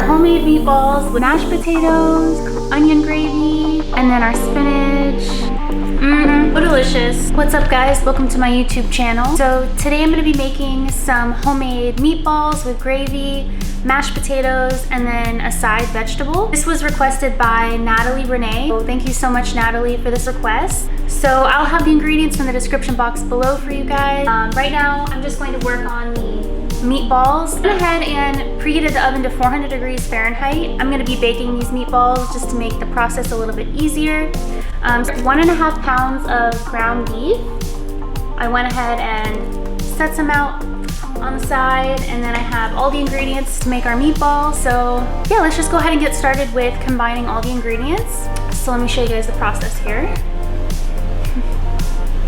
homemade meatballs with mashed potatoes, onion gravy, and then our spinach. So delicious. What's up guys? Welcome to my YouTube channel. So today I'm going to be making some homemade meatballs with gravy, mashed potatoes, and then a side vegetable. This was requested by Natalie Renee. So thank you so much, Natalie, for this request. So I'll have the ingredients in the description box below for you guys. Right now, I'm just going to work on the meatballs. I went ahead and preheated the oven to 400 degrees Fahrenheit. I'm going to be baking these meatballs just to make the process a little bit easier. 1.5 pounds of ground beef. I went ahead and set some out on the side, and then I have all the ingredients to make our meatballs. So yeah, let's just go ahead and get started with combining all the ingredients. So let me show you guys the process here.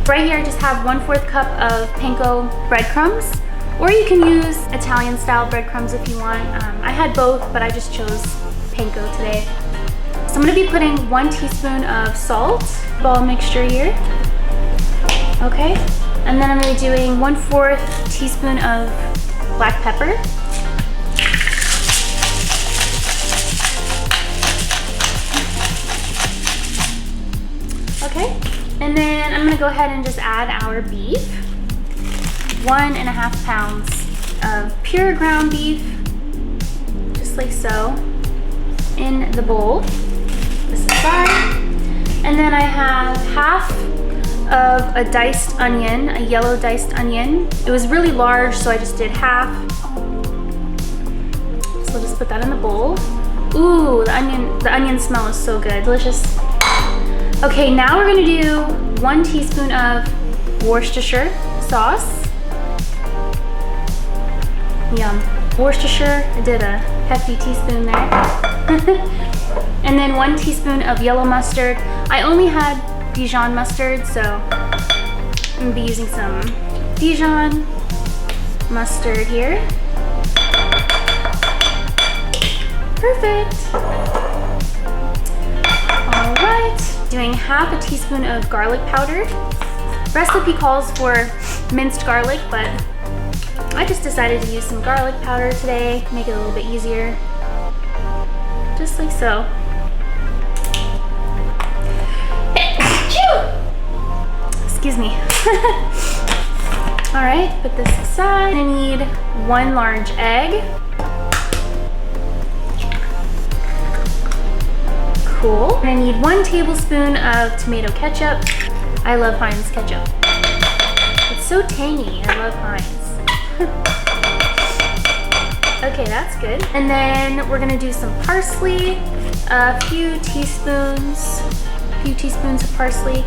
Right here I just have 1/4 cup of panko breadcrumbs, or you can use Italian style breadcrumbs if you want. I had both, but I just chose panko today. So I'm going to be putting 1 teaspoon of salt, ball mixture here. Okay, and then I'm going to be doing 1/4 teaspoon of black pepper. Okay, and then I'm going to go ahead and just add our beef. 1.5 pounds of pure ground beef, just like so, in the bowl. This is fine. And then I have half of a diced onion, a yellow diced onion. It was really large, so I just did half. So I'll just put that in the bowl. Ooh, the onion smell is so good, delicious. Okay, now we're gonna do 1 teaspoon of Worcestershire sauce. Yum. Worcestershire, I did a hefty teaspoon there. And then 1 teaspoon of yellow mustard. I only had Dijon mustard, so I'm gonna be using some Dijon mustard here. Perfect. All right, doing half a teaspoon of garlic powder. Recipe calls for minced garlic, but I just decided to use some garlic powder today, make it a little bit easier. Just like so. Excuse me. All right, put this aside. I need 1 large egg. Cool. I need 1 tablespoon of tomato ketchup. I love Heinz ketchup. It's so tangy. I love Heinz. Okay, that's good. And then we're gonna do some parsley, a few teaspoons of parsley.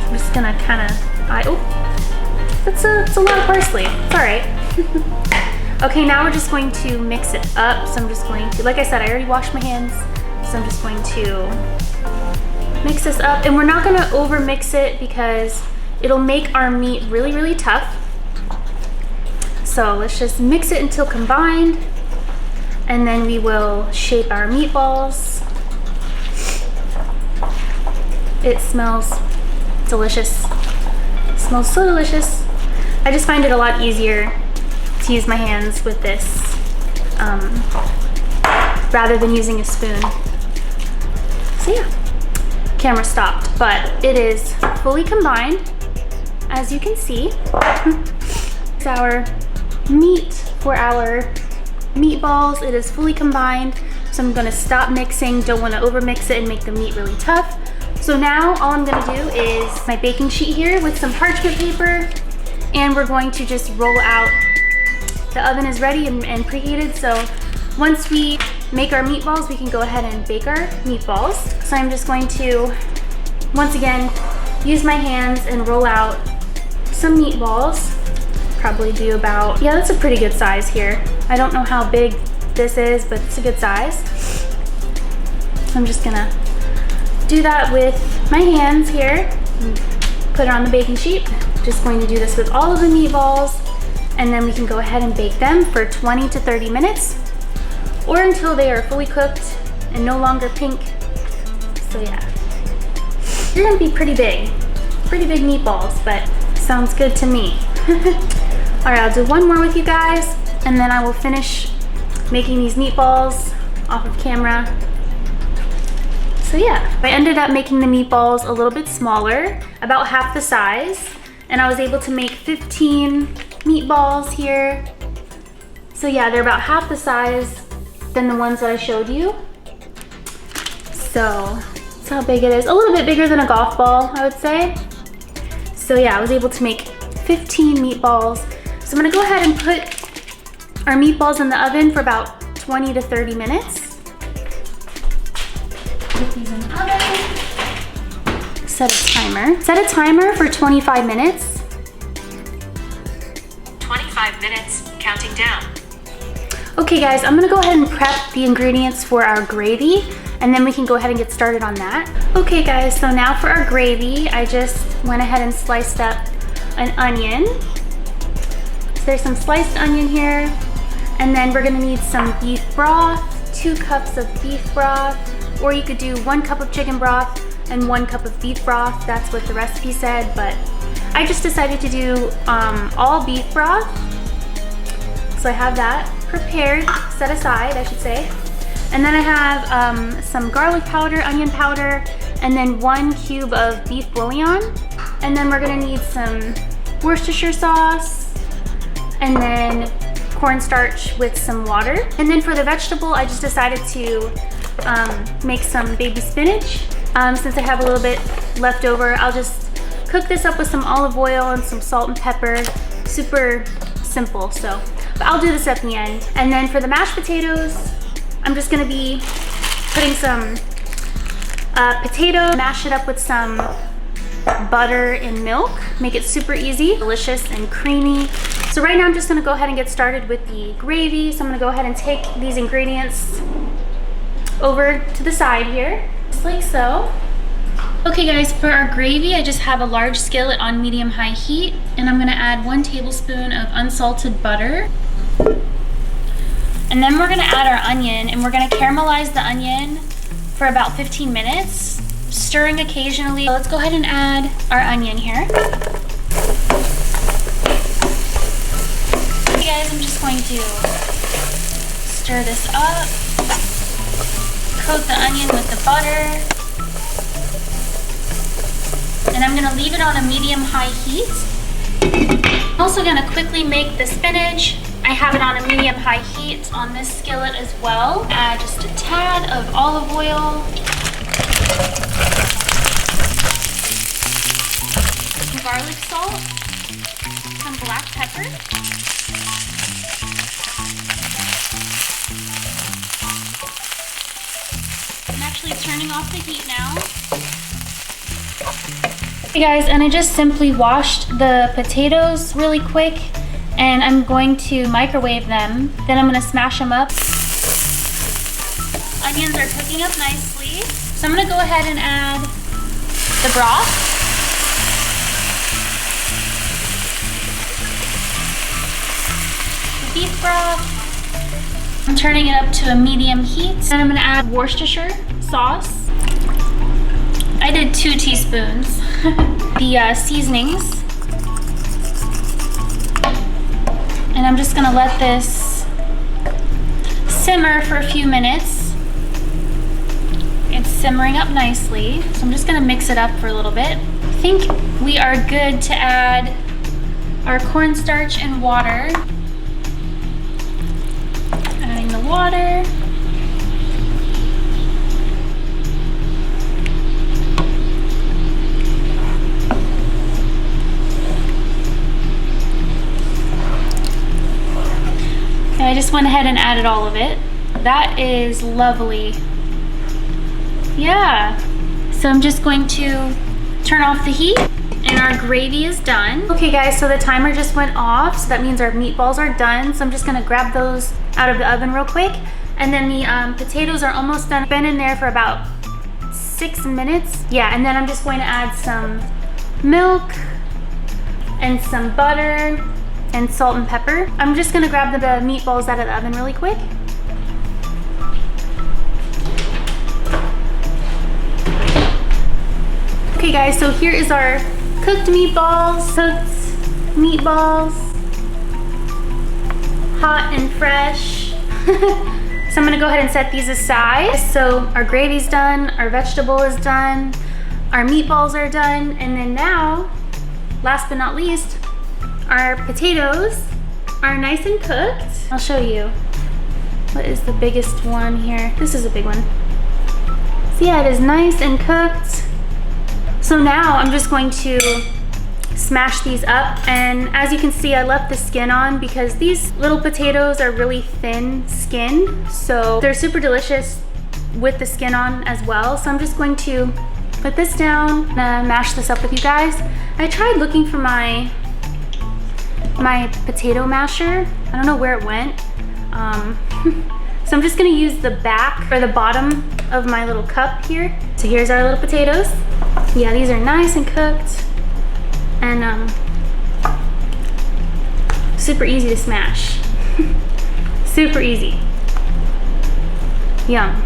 I'm just gonna kind of, it's a lot of parsley. It's all right. Okay, now we're just going to mix it up. So I'm just going to, like I said, I already washed my hands. So I'm just going to mix this up, and we're not gonna over mix it because it'll make our meat really, really tough. So let's just mix it until combined, and then we will shape our meatballs. It smells delicious. It smells so delicious. I just find it a lot easier to use my hands with this rather than using a spoon. So yeah, camera stopped, but it is fully combined, as you can see. It's our meat for our meatballs. It is fully combined, so I'm gonna stop mixing. Don't wanna over mix it and make the meat really tough. So now all I'm gonna do is my baking sheet here with some parchment paper, and we're going to just roll out. The oven is ready and preheated, so once we make our meatballs, we can go ahead and bake our meatballs. So I'm just going to, once again, use my hands and roll out some meatballs. Probably do about, yeah, that's a pretty good size here. I don't know how big this is, but it's a good size. So I'm just gonna do that with my hands here. Put it on the baking sheet. Just going to do this with all of the meatballs, and then we can go ahead and bake them for 20 to 30 minutes, or until they are fully cooked and no longer pink. So yeah, you're gonna be pretty big meatballs, but sounds good to me. All right, I'll do one more with you guys, and then I will finish making these meatballs off of camera. So yeah, I ended up making the meatballs a little bit smaller, about half the size, and I was able to make 15 meatballs here. So yeah, they're about half the size than the ones that I showed you. So that's how big it is. A little bit bigger than a golf ball, I would say. So yeah, I was able to make 15 meatballs. So I'm gonna go ahead and put our meatballs in the oven for about 20 to 30 minutes. Put these in the oven. Set a timer. Set a timer for 25 minutes. 25 minutes, counting down. Okay guys, I'm gonna go ahead and prep the ingredients for our gravy, and then we can go ahead and get started on that. Okay guys, so now for our gravy, I just went ahead and sliced up an onion. So there's some sliced onion here, and then we're gonna need some beef broth, 2 cups of beef broth, or you could do 1 cup of chicken broth and 1 cup of beef broth. That's what the recipe said, but I just decided to do all beef broth. So I have that prepared, set aside, I should say. And then I have some garlic powder, onion powder, and then 1 cube of beef bouillon. And then we're gonna need some Worcestershire sauce, and then cornstarch with some water. And then for the vegetable, I just decided to make some baby spinach. Since I have a little bit left over, I'll just cook this up with some olive oil and some salt and pepper. Super simple, so. But I'll do this at the end. And then for the mashed potatoes, I'm just gonna be putting some potato, mash it up with some butter and milk, make it super easy, delicious and creamy. So right now I'm just gonna go ahead and get started with the gravy. So I'm gonna go ahead and take these ingredients over to the side here, just like so. Okay guys, for our gravy, I just have a large skillet on medium-high heat, and I'm gonna add 1 tablespoon of unsalted butter. And then we're gonna add our onion, and we're gonna caramelize the onion for about 15 minutes, stirring occasionally. So let's go ahead and add our onion here. Okay guys, I'm just going to stir this up, coat the onion with the butter, and I'm gonna leave it on a medium-high heat. I'm also gonna quickly make the spinach. I have it on a medium-high heat on this skillet as well. Add just a tad of olive oil, some garlic salt, some black pepper, I'm actually turning off the heat now. Hey guys, and I just simply washed the potatoes really quick, and I'm going to microwave them. Then I'm gonna smash them up. Onions are cooking up nicely. So I'm gonna go ahead and add the broth. The beef broth. I'm turning it up to a medium heat. And I'm gonna add Worcestershire sauce. I did 2 teaspoons. The seasonings. And I'm just gonna let this simmer for a few minutes. It's simmering up nicely. So I'm just gonna mix it up for a little bit. I think we are good to add our cornstarch and water. Adding the water. I just went ahead and added all of it. That is lovely. Yeah. So I'm just going to turn off the heat, and our gravy is done. Okay guys, so the timer just went off, so that means our meatballs are done. So I'm just gonna grab those out of the oven real quick. And then the potatoes are almost done. Been in there for about 6 minutes. Yeah, and then I'm just going to add some milk and some butter and salt and pepper. I'm just gonna grab the meatballs out of the oven really quick. Okay guys, so here is our cooked meatballs. Hot and fresh. So I'm gonna go ahead and set these aside. So our gravy's done, our vegetable is done, our meatballs are done, and then now, last but not least, our potatoes are nice and cooked. I'll show you. What is the biggest one here? This is a big one. So yeah, it is nice and cooked. So now I'm just going to smash these up, and as you can see, I left the skin on because these little potatoes are really thin skinned, so they're super delicious with the skin on as well. So I'm just going to put this down and mash this up with you guys. I tried looking for my potato masher. I don't know where it went. So I'm just gonna use the back or the bottom of my little cup here. So here's our little potatoes. Yeah, these are nice and cooked and super easy to smash. Super easy. Yum.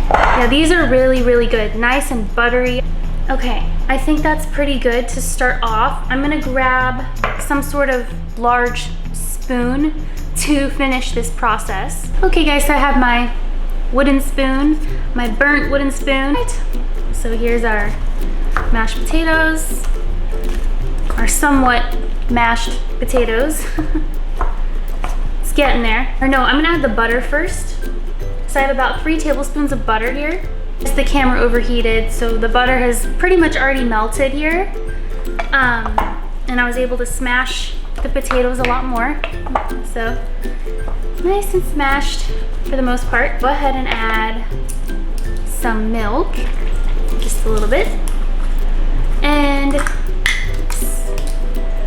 Yeah, these are really, really good. Nice and buttery. Okay, I think that's pretty good to start off. I'm gonna grab some sort of large spoon to finish this process. Okay guys, so I have my wooden spoon, my burnt wooden spoon. So here's our mashed potatoes, our somewhat mashed potatoes. It's getting there. Or no, I'm gonna add the butter first. So I have about 3 tablespoons of butter here. The camera overheated, so the butter has pretty much already melted here. And I was able to smash the potatoes a lot more. So nice and smashed for the most part. Go ahead and add some milk, just a little bit. And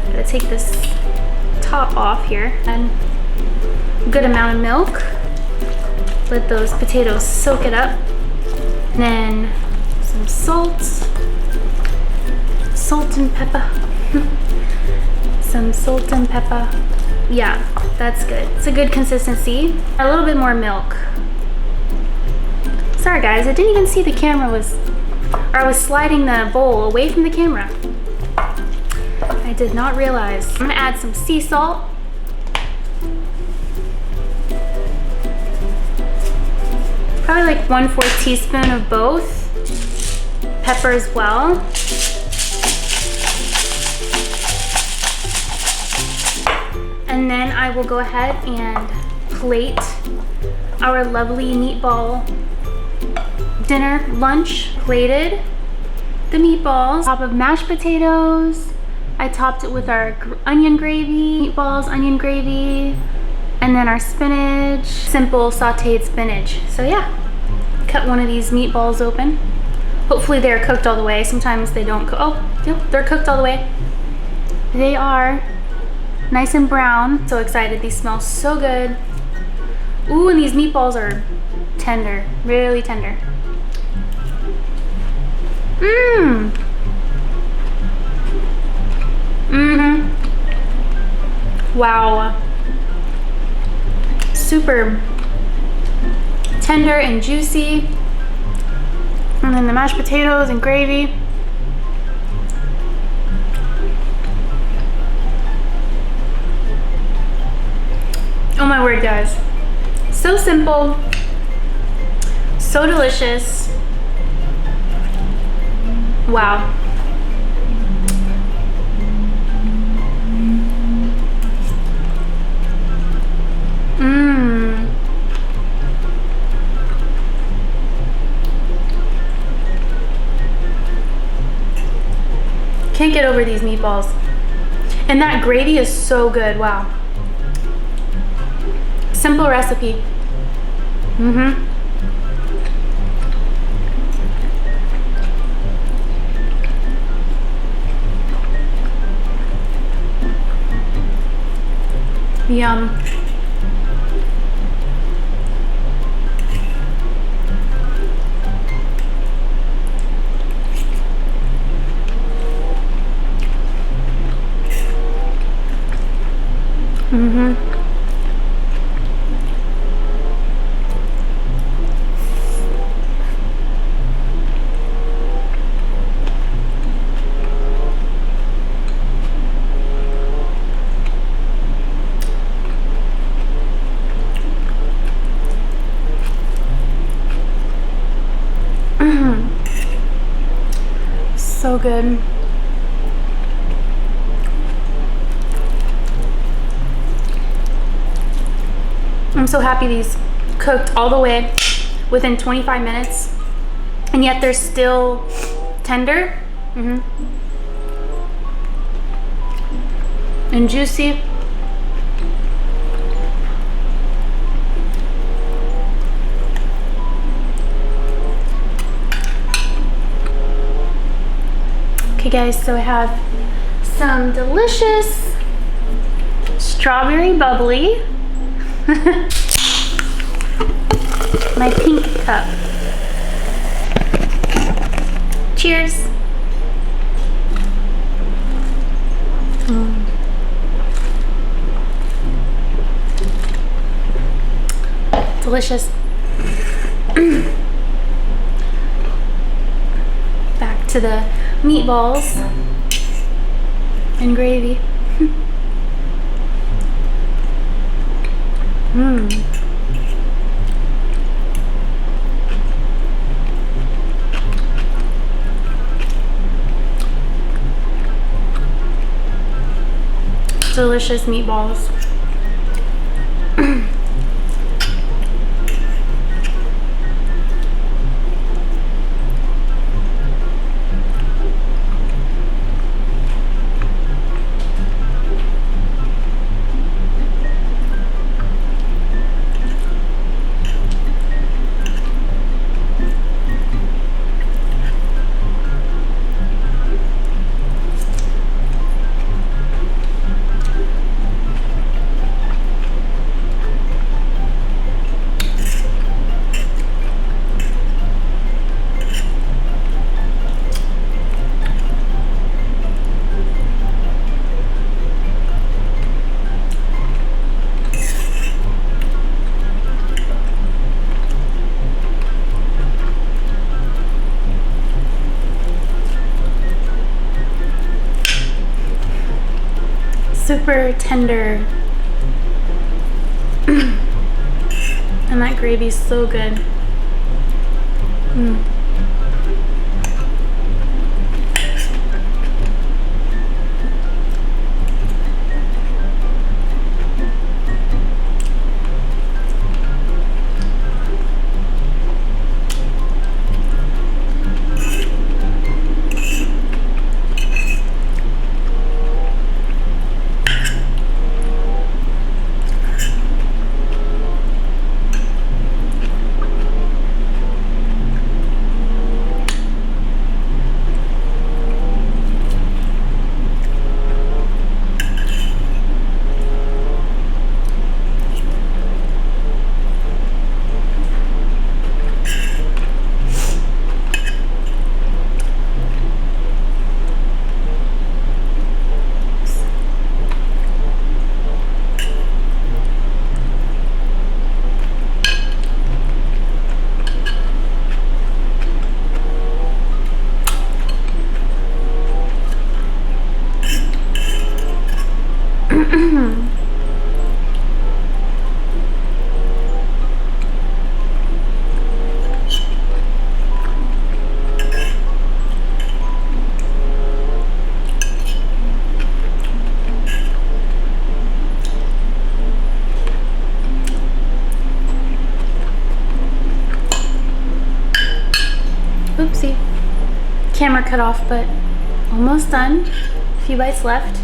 gotta take this top off here. And a good amount of milk. Let those potatoes soak it up. And then some salt and pepper. Some salt and pepper. Yeah, that's good. It's a good consistency. A little bit more milk. Sorry guys, I didn't even see the camera or I was sliding the bowl away from the camera. I did not realize. I'm gonna add some sea salt. Probably like 1/4 teaspoon of both. Pepper as well. And then I will go ahead and plate our lovely meatball dinner lunch. Plated the meatballs, top of mashed potatoes. I topped it with our onion gravy, meatballs, onion gravy, and then our spinach, simple sauteed spinach. So yeah, cut one of these meatballs open. Hopefully they're cooked all the way. Sometimes they don't cook. Oh, yep, they're cooked all the way. They are nice and brown. So excited, these smell so good. Ooh, and these meatballs are tender, really tender. Mmm. Mm-hmm. Wow. Super tender and juicy. And then the mashed potatoes and gravy. Oh my word, guys. So simple, so delicious. Wow. Mmm. Can't get over these meatballs. And that gravy is so good, wow. Simple recipe. Mm-hmm. Yum. Mm-hmm. So good. I'm so happy these cooked all the way within 25 minutes, and yet they're still tender and juicy. Okay guys, so I have some delicious strawberry bubbly. My pink cup. Cheers. Delicious. Back to the meatballs and gravy. Delicious meatballs. Super tender. And that gravy's so good. Oopsie. Camera cut off, but almost done. A few bites left.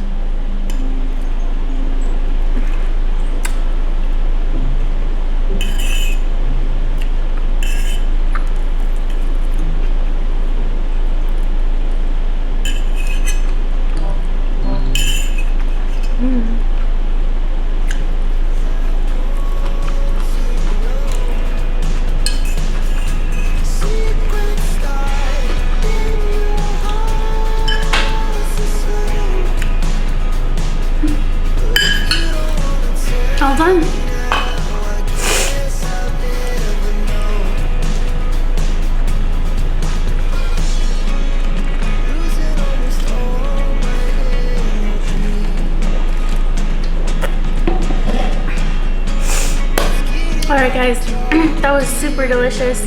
super delicious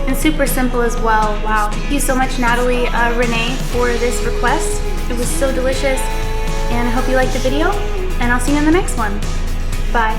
and super simple as well. Wow. Thank you so much, Natalie Renee, for this request. It was so delicious, and I hope you liked the video, and I'll see you in the next one. Bye.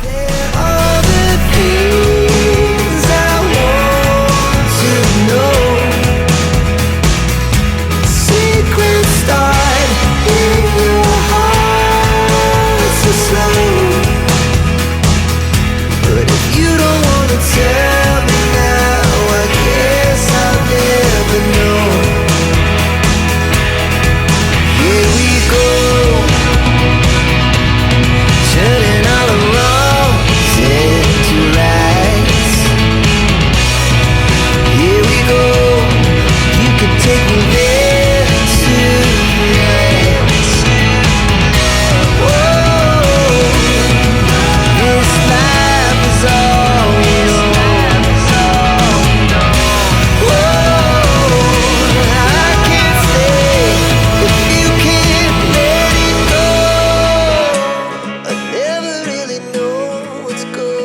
What's good?